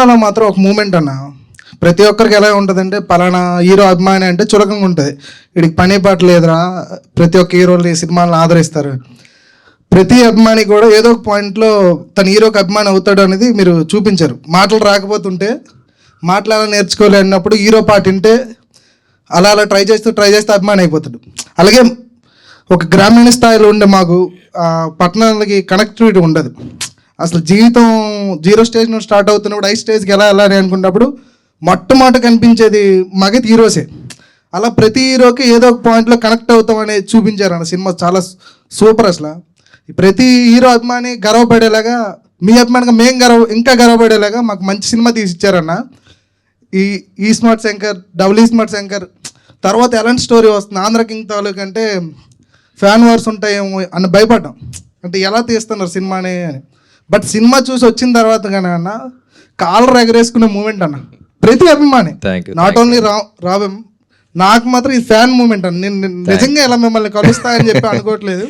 సినిమాలో మాత్రం ఒక మూమెంట్ అన్న, ప్రతి ఒక్కరికి ఎలా ఉంటుందంటే పలానా హీరో అభిమాని అంటే చులకంగా ఉంటుంది, వీడికి పని పాట లేదురా, ప్రతి ఒక్క హీరోని సినిమాలను ఆదరిస్తారు. ప్రతి అభిమాని కూడా ఏదో ఒక పాయింట్లో తన హీరోకి అభిమాని అవుతాడు అనేది మీరు చూపించారు. మాటలు రాకపోతుంటే మాటలు ఎలా నేర్చుకోలే అన్నప్పుడు హీరో పాట వింటే అలా అలా ట్రై చేస్తూ అభిమాని అయిపోతాడు. అలాగే ఒక గ్రామీణ స్థాయిలో ఉండే మాకు పట్టణాలకి కనెక్టివిటీ ఉండదు. అసలు జీవితం 0 స్టేజ్ నుండి స్టార్ట్ అవుతున్నప్పుడు 5 స్టేజ్కి ఎలా వెళ్ళాలి అనుకున్నప్పుడు మొట్టమొదట కనిపించేది మగతి హీరోసే. అలా ప్రతి హీరోకి ఏదో ఒక పాయింట్లో కనెక్ట్ అవుతామని చూపించారు అన్న సినిమా. చాలా సూపర్. అసలు ప్రతి హీరో అభిమాని గర్వపడేలాగా, మీ అభిమానిగా మేము ఇంకా గర్వపడేలాగా మాకు మంచి సినిమా తీసిచ్చారన్న. ఈ స్మార్ట్ శంకర్, డబుల్ ఈ స్మార్ట్ శంకర్ తర్వాత ఎలాంటి స్టోరీ వస్తుంది, ఆంధ్ర కింగ్ తాలూకు అంటే ఫ్యాన్ వార్స్ ఉంటాయేమో అని భయపడ్డాం, అంటే ఎలా తీస్తున్నారు సినిమాని అని. బట్ సినిమా చూసి వచ్చిన తర్వాత కానీ అన్న కాలర్ ఎగరేసుకునే మూమెంట్ అన్న ప్రతి అభిమాని, నాట్ ఓన్లీ రాబెం, నాకు మాత్రం ఈ ఫ్యాన్ మూమెంట్ అన్న. నేను నిజంగా ఇలా మిమ్మల్ని కలుస్తా అని చెప్పి అనుకోవట్లేదు.